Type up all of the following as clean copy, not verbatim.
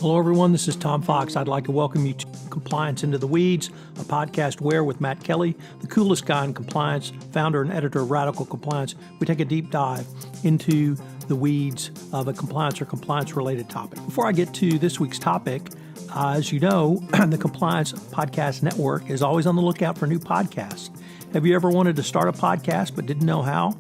Hello, everyone. This is Tom Fox. I'd like to welcome you to Compliance Into the Weeds, a podcast where, with Matt Kelly, the coolest guy in compliance, founder and editor of Radical Compliance, we take a deep dive into the weeds of a compliance or compliance-related topic. Before I get to this week's topic, as you know, the Compliance Podcast Network is always on the lookout for new podcasts. Have you ever wanted to start a podcast but didn't know how?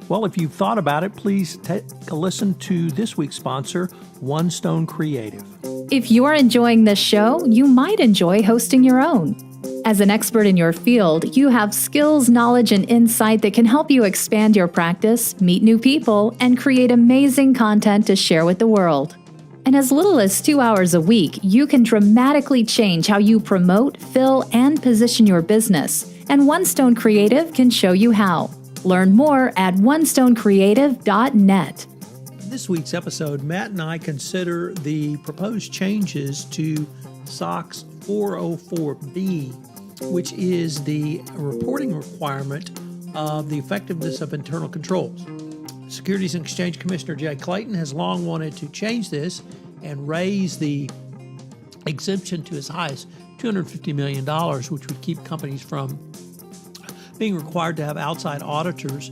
Well, if you've thought about it, please take a listen to this week's sponsor, One Stone Creative. If you're enjoying this show, you might enjoy hosting your own. As an expert in your field, you have skills, knowledge, and insight that can help you expand your practice, meet new people, and create amazing content to share with the world. In as little as 2 hours a week, you can dramatically change how you promote, fill, and position your business. And One Stone Creative can show you how. Learn more at onestonecreative.net. In this week's episode, Matt and I consider the proposed changes to SOX 404B, which is the reporting requirement of the effectiveness of internal controls. Securities and Exchange Commissioner Jay Clayton has long wanted to change this and raise the exemption to as high as $250 million, which would keep companies from being required to have outside auditors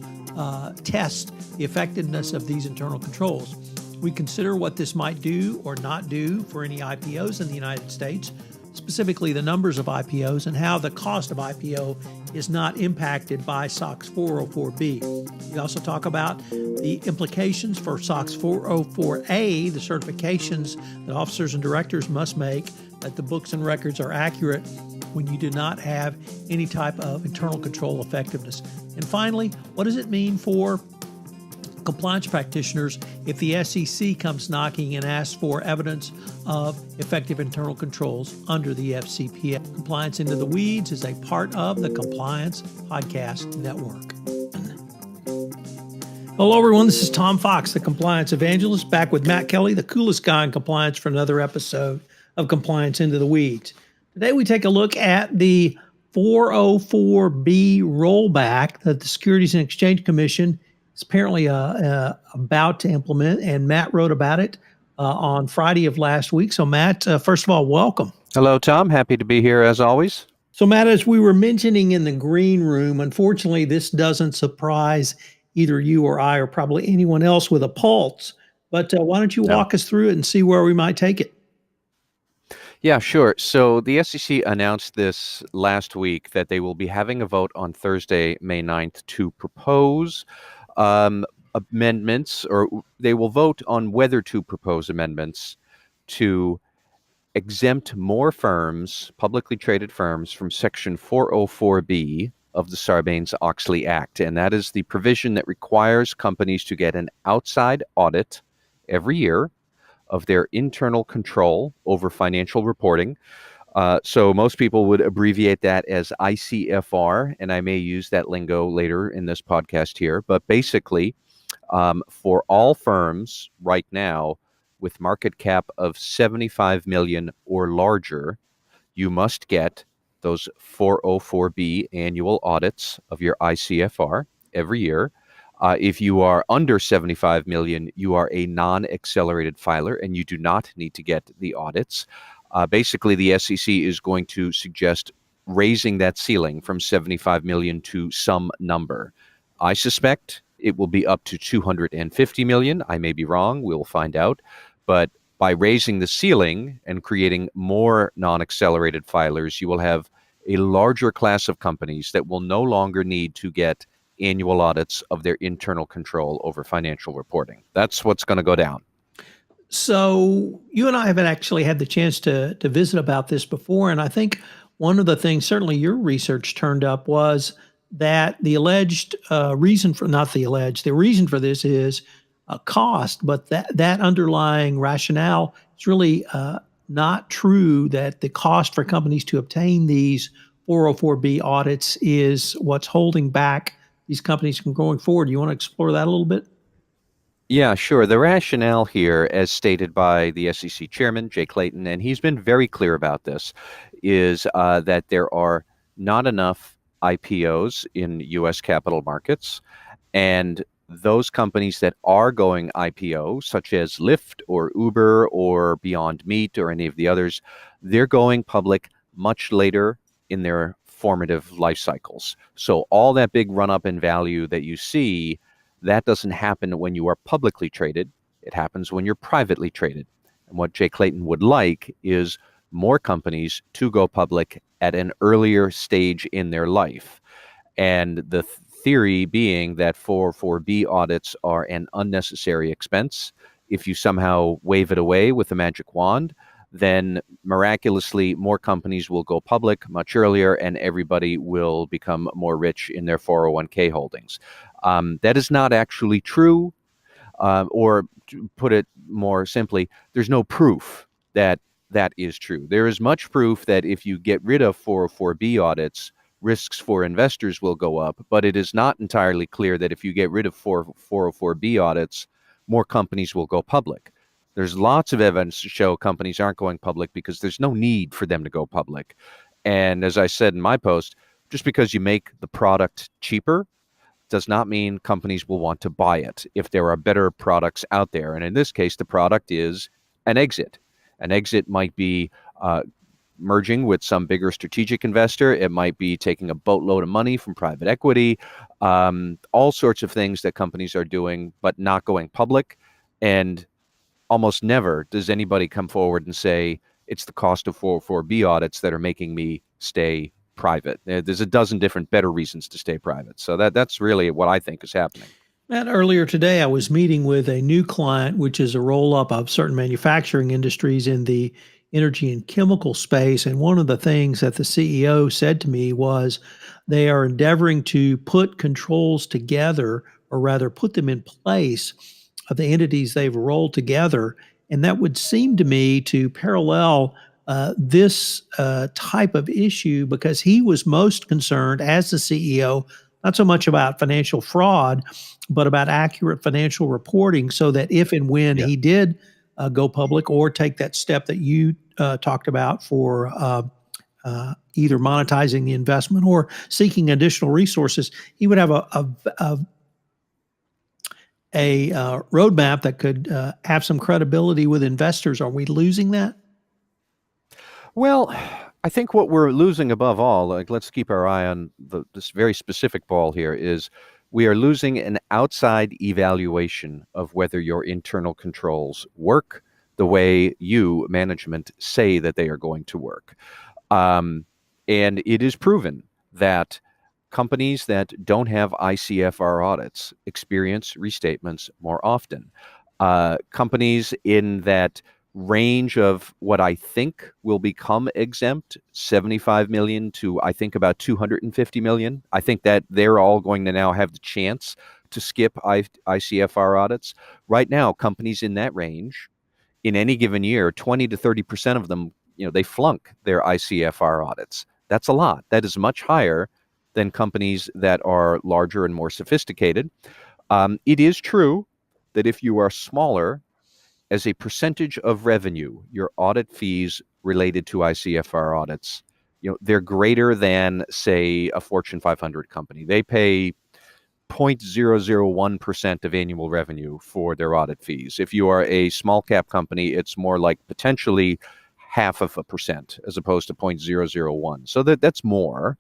test the effectiveness of these internal controls. We consider what this might do or not do for any IPOs in the United States, specifically the numbers of IPOs and how the cost of IPO is not impacted by SOX 404B. We also talk about the implications for SOX 404A, the certifications that officers and directors must make that the books and records are accurate when you do not have any type of internal control effectiveness. And finally, what does it mean for compliance practitioners if the SEC comes knocking and asks for evidence of effective internal controls under the FCPA? Compliance Into the Weeds is a part of the Compliance Podcast Network. Hello, everyone. This is Tom Fox, the Compliance Evangelist, back with Matt Kelly, the coolest guy in compliance, for another episode of Compliance Into the Weeds. Today, we take a look at the 404B rollback that the Securities and Exchange Commission is apparently about to implement, and Matt wrote about it on Friday of last week. So, Matt, first of all, welcome. Hello, Tom. Happy to be here as always. So, Matt, as we were mentioning in the green room, unfortunately, this doesn't surprise either you or I or probably anyone else with a pulse. But why don't you walk us through it and see where we might take it? Yeah, sure. So the SEC announced this last week that they will be having a vote on Thursday, May 9th, to propose amendments, or they will vote on whether to propose amendments to exempt more firms, publicly traded firms, from Section 404B of the Sarbanes-Oxley Act. And that is the provision that requires companies to get an outside audit every year of their internal control over financial reporting. So most people would abbreviate that as ICFR, and I may use that lingo later in this podcast here. But basically, for all firms right now with market cap of 75 million or larger, you must get those 404B annual audits of your ICFR every year. If you are under 75 million, you are a non-accelerated filer and you do not need to get the audits. Basically, the SEC is going to suggest raising that ceiling from 75 million to some number. I suspect it will be up to 250 million. I may be wrong. We'll find out. But by raising the ceiling and creating more non-accelerated filers, you will have a larger class of companies that will no longer need to get annual audits of their internal control over financial reporting. That's what's going to go down. So you and I haven't actually had the chance to visit about this before. And I think one of the things, certainly your research turned up, was that the alleged the reason for this is cost, but that underlying rationale is really not true, that the cost for companies to obtain these 404B audits is what's holding back these companies from going forward. You want to explore that a little bit? Yeah, sure. The rationale here, as stated by the SEC chairman, Jay Clayton, and he's been very clear about this, is that there are not enough IPOs in U.S. capital markets, and those companies that are going IPO, such as Lyft or Uber or Beyond Meat or any of the others, they're going public much later in their formative life cycles. So all that big run up in value that you see, that doesn't happen when you are publicly traded. It happens when you're privately traded. And what Jay Clayton would like is more companies to go public at an earlier stage in their life. And the theory being that 404B audits are an unnecessary expense. If you somehow wave it away with a magic wand, then miraculously more companies will go public much earlier and everybody will become more rich in their 401k holdings. That is not actually true, or to put it more simply, there's no proof that that is true. There is much proof that if you get rid of 404B audits, risks for investors will go up, but it is not entirely clear that if you get rid of 404B audits, more companies will go public. There's lots of evidence to show companies aren't going public because there's no need for them to go public. And as I said in my post, just because you make the product cheaper does not mean companies will want to buy it if there are better products out there. And in this case, the product is an exit. An exit might be merging with some bigger strategic investor. It might be taking a boatload of money from private equity, all sorts of things that companies are doing, but not going public. And almost never does anybody come forward and say, it's the cost of 404B audits that are making me stay private. There's a dozen different better reasons to stay private. So that's really what I think is happening. Matt, earlier today, I was meeting with a new client, which is a roll-up of certain manufacturing industries in the energy and chemical space. And one of the things that the CEO said to me was they are endeavoring to put controls together, or rather put them in place of the entities they've rolled together. And that would seem to me to parallel this type of issue, because he was most concerned as the CEO, not so much about financial fraud, but about accurate financial reporting, so that if and when he did go public or take that step that you talked about for either monetizing the investment or seeking additional resources, he would have a roadmap that could have some credibility with investors. Are we losing that? Well, I think what we're losing above all, like let's keep our eye on this very specific ball here, is we are losing an outside evaluation of whether your internal controls work the way you, management, say that they are going to work. And it is proven that companies that don't have ICFR audits experience restatements more often. Companies in that range of what I think will become exempt, 75 million to I think about 250 million. I think that they're all going to now have the chance to skip ICFR audits. Right now, companies in that range, in any given year, 20 to 30% of them, they flunk their ICFR audits. That's a lot. That is much higher than companies that are larger and more sophisticated. It is true that if you are smaller, as a percentage of revenue, your audit fees related to ICFR audits, they're greater than, say, a Fortune 500 company. They pay 0.001% of annual revenue for their audit fees. If you are a small cap company, it's more like potentially 0.5%, as opposed to 0.001. So that's more.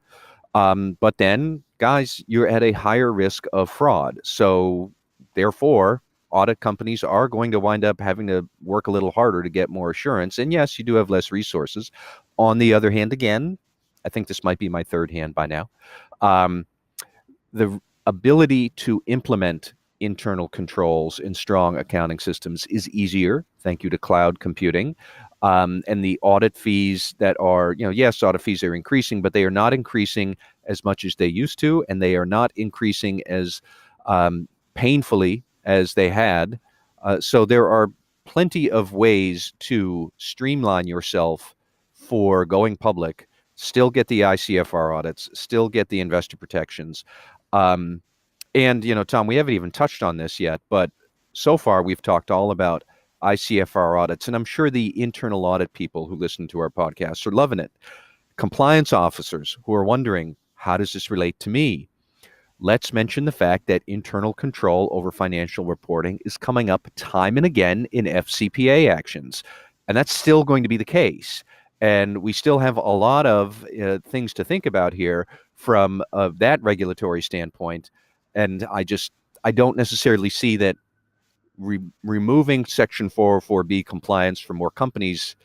But then, guys, you're at a higher risk of fraud. So therefore, audit companies are going to wind up having to work a little harder to get more assurance. And yes, you do have less resources. On the other hand, again, I think this might be my third hand by now, the ability to implement internal controls in strong accounting systems is easier, thank you to cloud computing. And the audit fees that are, yes, audit fees are increasing, but they are not increasing as much as they used to, and they are not increasing as painfully as they had. So there are plenty of ways to streamline yourself for going public, still get the ICFR audits, still get the investor protections. And, Tom, we haven't even touched on this yet, but so far we've talked all about ICFR audits, and I'm sure the internal audit people who listen to our podcast are loving it. Compliance officers who are wondering, how does this relate to me? let's mention the fact that internal control over financial reporting is coming up time and again in FCPA actions. And that's still going to be the case. And we still have a lot of things to think about here from that regulatory standpoint. And I don't necessarily see that removing Section 404B compliance for more companies.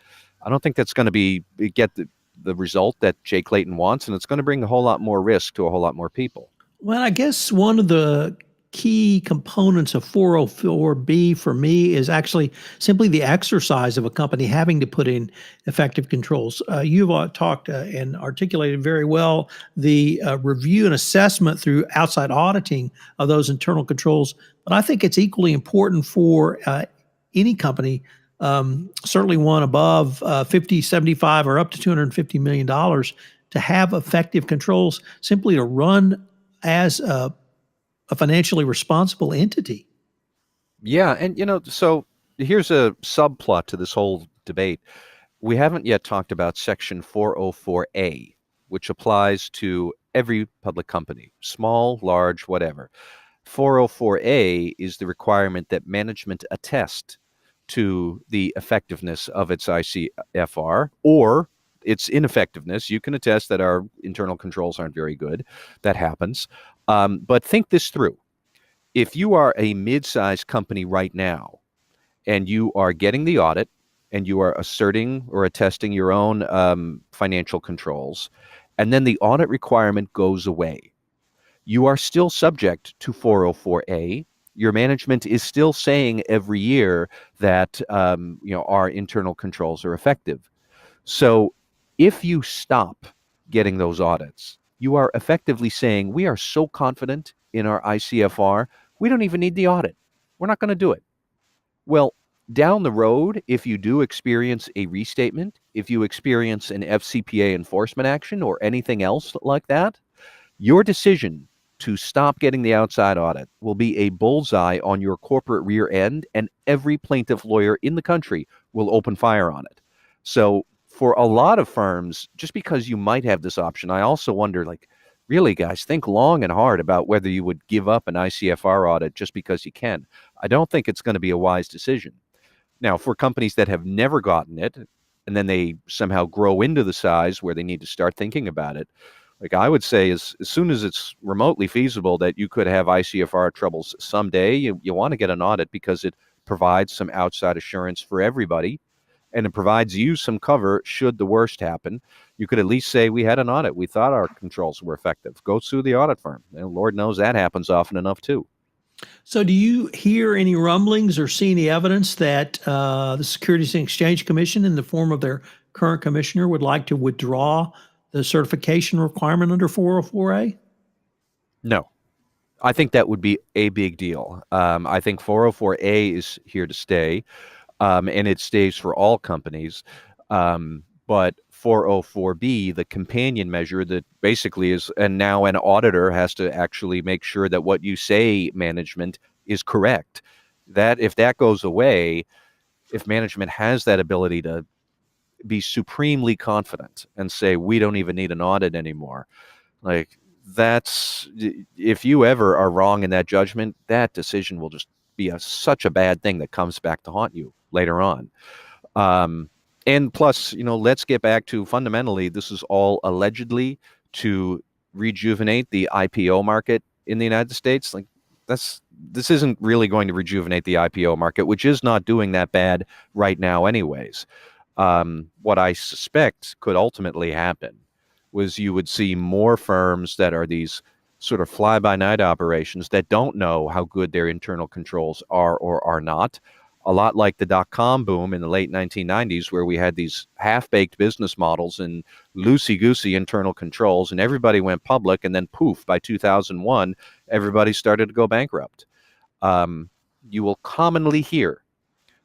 I don't think that's going to get the result that Jay Clayton wants, and it's going to bring a whole lot more risk to a whole lot more people. Well, I guess one of the key components of 404B for me is actually simply the exercise of a company having to put in effective controls. You've talked and articulated very well the review and assessment through outside auditing of those internal controls, but I think it's equally important for any company, certainly one above 50, 75, or up to $250 million, to have effective controls simply to run as a financially responsible entity. Yeah, and so here's a subplot to this whole debate. We haven't yet talked about Section 404A, which applies to every public company, small, large, whatever. 404A is the requirement that management attest to the effectiveness of its ICFR or its ineffectiveness. You can attest that our internal controls aren't very good. That happens. But think this through. If you are a mid-sized company right now and you are getting the audit and you are asserting or attesting your own financial controls, and then the audit requirement goes away, you are still subject to 404A. Your management is still saying every year that our internal controls are effective. So if you stop getting those audits, you are effectively saying we are so confident in our ICFR, we don't even need the audit. We're not going to do it. Well, down the road, if you do experience a restatement, if you experience an FCPA enforcement action or anything else like that, your decision to stop getting the outside audit will be a bullseye on your corporate rear end, and every plaintiff lawyer in the country will open fire on it. So for a lot of firms, just because you might have this option, I also wonder, really, guys, think long and hard about whether you would give up an ICFR audit just because you can. I don't think it's going to be a wise decision. Now, for companies that have never gotten it, and then they somehow grow into the size where they need to start thinking about it, I would say as soon as it's remotely feasible that you could have ICFR troubles someday, you want to get an audit because it provides some outside assurance for everybody, and it provides you some cover should the worst happen. You could at least say, we had an audit. We thought our controls were effective. Go sue the audit firm. And Lord knows that happens often enough, too. So do you hear any rumblings or see any evidence that the Securities and Exchange Commission, in the form of their current commissioner, would like to withdraw the certification requirement under 404A? No. I think that would be a big deal. I think 404A is here to stay, and it stays for all companies. But 404B, the companion measure that basically is, and now an auditor has to actually make sure that what you say, management, is correct. That if that goes away, if management has that ability to be supremely confident and say, we don't even need an audit anymore, if you ever are wrong in that judgment, that decision will just be such a bad thing that comes back to haunt you later on. And plus, let's get back to fundamentally, this is all allegedly to rejuvenate the IPO market in the United States. This isn't really going to rejuvenate the IPO market, which is not doing that bad right now anyways. What I suspect could ultimately happen was you would see more firms that are these sort of fly-by-night operations that don't know how good their internal controls are or are not. A lot like the dot-com boom in the late 1990s, where we had these half-baked business models and loosey-goosey internal controls, and everybody went public, and then poof, by 2001, everybody started to go bankrupt. You will commonly hear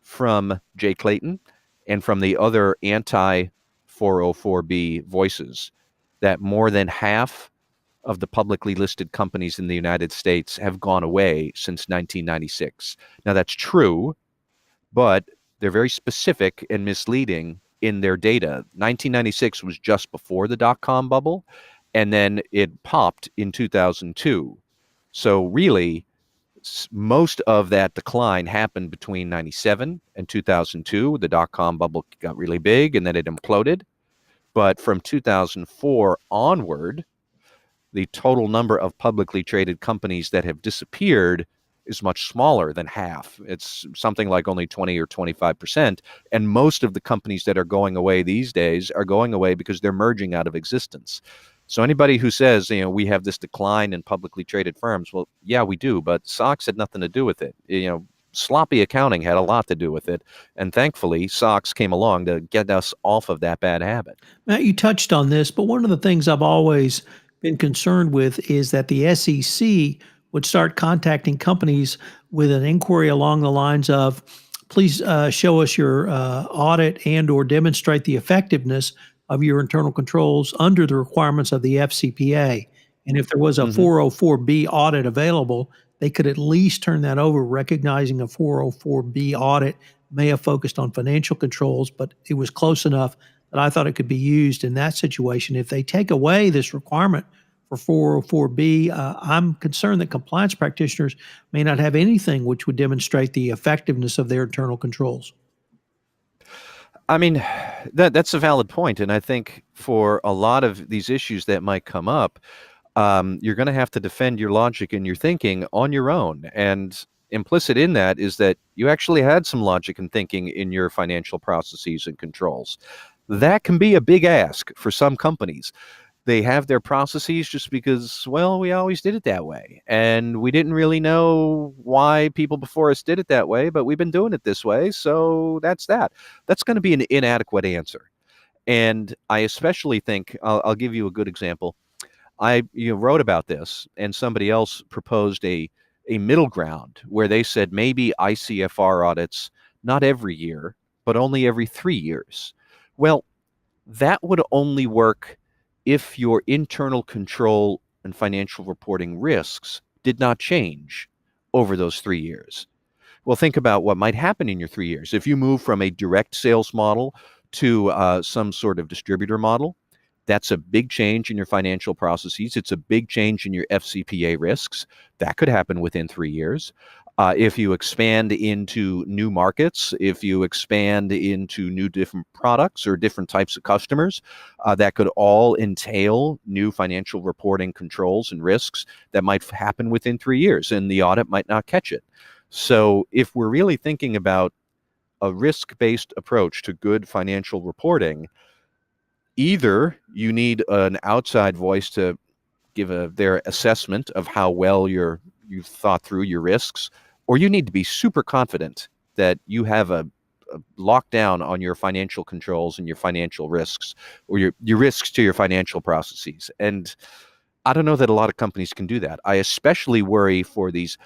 from Jay Clayton and from the other anti-404B voices that more than half of the publicly listed companies in the United States have gone away since 1996. Now, that's true, but they're very specific and misleading in their data. 1996 was just before the dot-com bubble, and then it popped in 2002. So really, most of that decline happened between 97 and 2002. The dot-com bubble got really big and then it imploded. But from 2004 onward, the total number of publicly traded companies that have disappeared is much smaller than half. It's something like only 20 or 25%. And most of the companies that are going away these days are going away because they're merging out of existence. So anybody who says, we have this decline in publicly traded firms, well, yeah, we do, but SOX had nothing to do with it. Sloppy accounting had a lot to do with it. And thankfully, SOX came along to get us off of that bad habit. Matt, you touched on this, but one of the things I've always been concerned with is that the SEC would start contacting companies with an inquiry along the lines of, please show us your audit and or demonstrate the effectiveness of your internal controls under the requirements of the FCPA. And if there was a 404B audit available, they could at least turn that over, recognizing a 404B audit may have focused on financial controls, but it was close enough that I thought it could be used in that situation. If they take away this requirement for 404B, I'm concerned that compliance practitioners may not have anything which would demonstrate the effectiveness of their internal controls. I mean, that's a valid point. And I think for a lot of these issues that might come up, you're going to have to defend your logic and your thinking on your own. And implicit in that is that you actually had some logic and thinking in your financial processes and controls. That can be a big ask for some companies. They have their processes just because, well, we always did it that way. And we didn't really know why people before us did it that way, but we've been doing it this way. So that's that. That's going to be an inadequate answer. And I especially think, I'll give you a good example. I wrote about this, and somebody else proposed a middle ground where they said maybe ICFR audits, not every year, but only every 3 years. Well, that would only work if your internal control and financial reporting risks did not change over those 3 years. Well, think about what might happen in your 3 years. If you move from a direct sales model to some sort of distributor model, that's a big change in your financial processes. It's a big change in your FCPA risks. That could happen within 3 years. If you expand into new markets, if you expand into new different products or different types of customers, that could all entail new financial reporting controls and risks that might happen within 3 years, and the audit might not catch it. So if we're really thinking about a risk-based approach to good financial reporting, either you need an outside voice to give their assessment of how well you've thought through your risks, or you need to be super confident that you have a lockdown on your financial controls and your financial risks, or your risks to your financial processes. And I don't know that a lot of companies can do that. I especially worry for these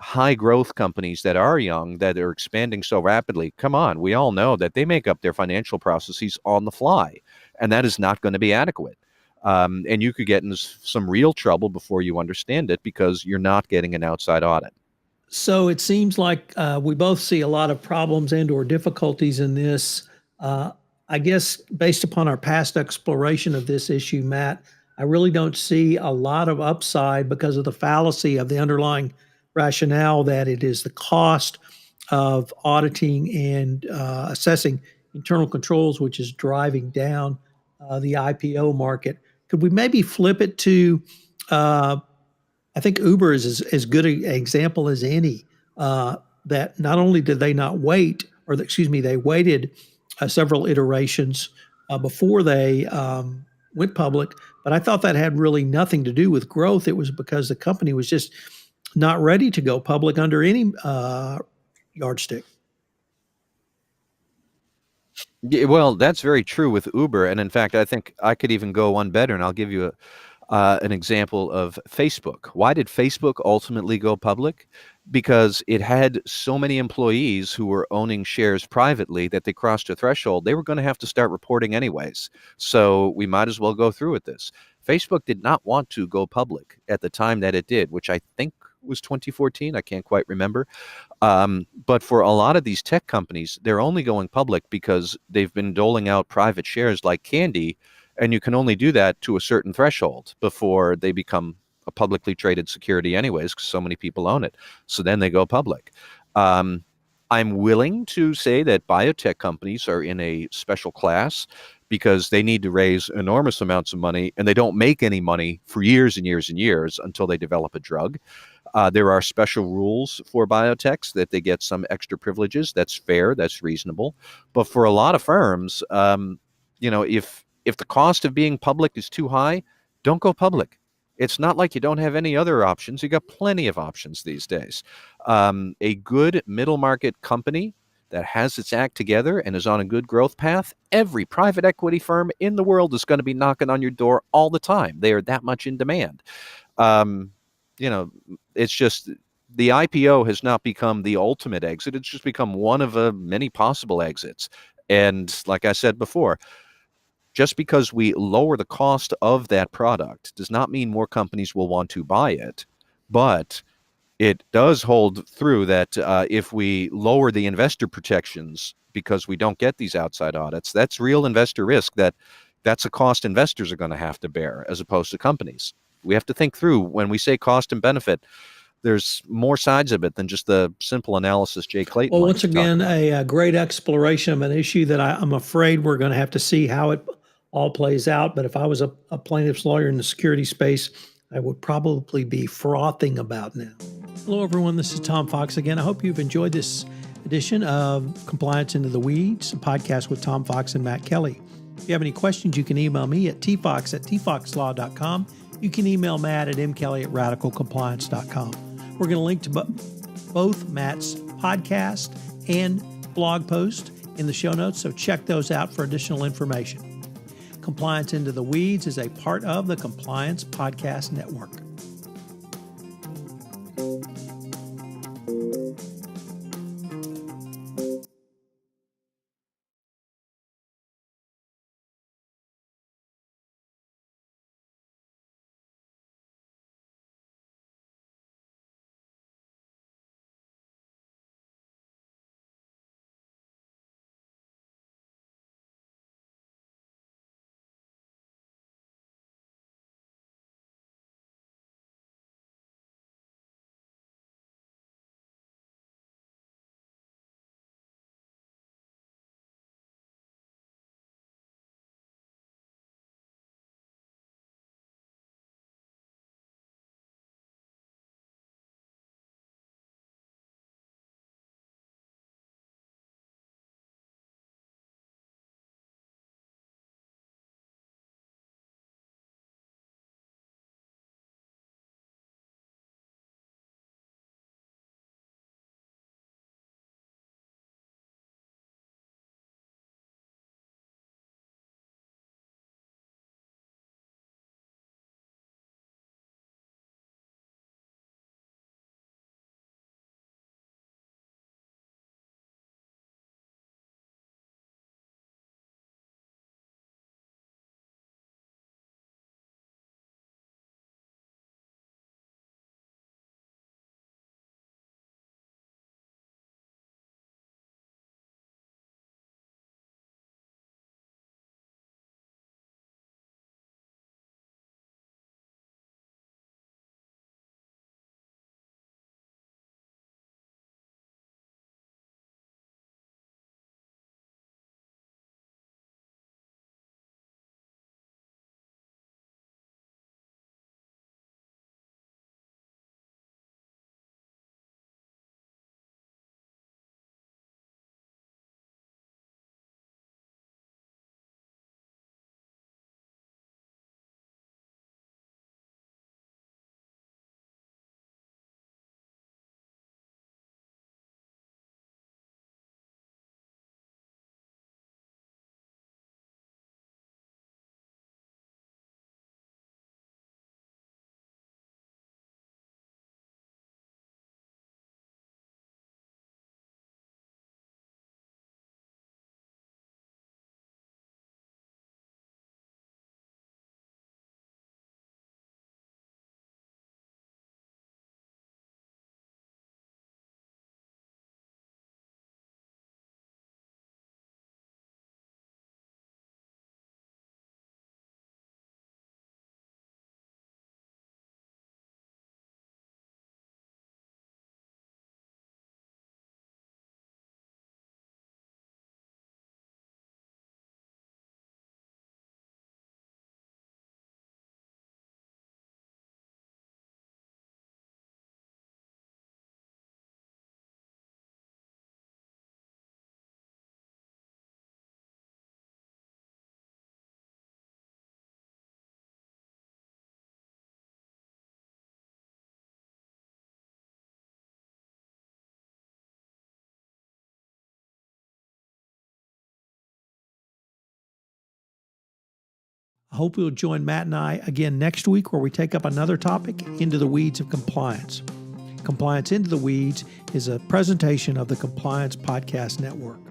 high growth companies that are young, that are expanding so rapidly. Come on, we all know that they make up their financial processes on the fly, and that is not going to be adequate. And you could get into some real trouble before you understand it because you're not getting an outside audit. So it seems like we both see a lot of problems and or difficulties in this. I guess based upon our past exploration of this issue, Matt, I really don't see a lot of upside because of the fallacy of the underlying rationale that it is the cost of auditing and assessing internal controls, which is driving down the IPO market. Could we maybe flip it to, I think Uber is as good an example as any, that not only did they not wait, or they waited several iterations before they went public, but I thought that had really nothing to do with growth. It was because the company was just not ready to go public under any yardstick. Yeah, well, that's very true with Uber. And in fact, I think I could even go one better, and I'll give you an example of Facebook. Why did Facebook ultimately go public? Because it had so many employees who were owning shares privately that they crossed a threshold. They were going to have to start reporting anyways. So we might as well go through with this. Facebook did not want to go public at the time that it did, which I think was 2014. I can't quite remember. But for a lot of these tech companies, they're only going public because they've been doling out private shares like candy, and you can only do that to a certain threshold before they become a publicly traded security anyways, because so many people own it. So then they go public. I'm willing to say that biotech companies are in a special class because they need to raise enormous amounts of money, and they don't make any money for years and years and years until they develop a drug. There are special rules for biotechs that they get some extra privileges. That's fair. That's reasonable. But for a lot of firms, if the cost of being public is too high, don't go public. It's not like you don't have any other options. You got plenty of options these days. A good middle market company that has its act together and is on a good growth path, every private equity firm in the world is going to be knocking on your door all the time. They are that much in demand. Um, it's just the IPO has not become the ultimate exit. It's just become one of many possible exits. And like I said before, just because we lower the cost of that product does not mean more companies will want to buy it. But it does hold through that if we lower the investor protections because we don't get these outside audits, that's real investor risk. That's a cost investors are going to have to bear as opposed to companies. We have to think through when we say cost and benefit. There's more sides of it than just the simple analysis Jay Clayton. Well, once again, a great exploration of an issue that I'm afraid we're going to have to see how it all plays out. But if I was a plaintiff's lawyer in the security space, I would probably be frothing about now. Hello, everyone. This is Tom Fox again. I hope you've enjoyed this edition of Compliance Into the Weeds, a podcast with Tom Fox and Matt Kelly. If you have any questions, you can email me at tfox@tfoxlaw.com. You can email Matt at mkelly@radicalcompliance.com. We're going to link to both Matt's podcast and blog post in the show notes, so check those out for additional information. Compliance Into the Weeds is a part of the Compliance Podcast Network. I hope you'll join Matt and I again next week where we take up another topic, Into the Weeds of Compliance. Compliance Into the Weeds is a presentation of the Compliance Podcast Network.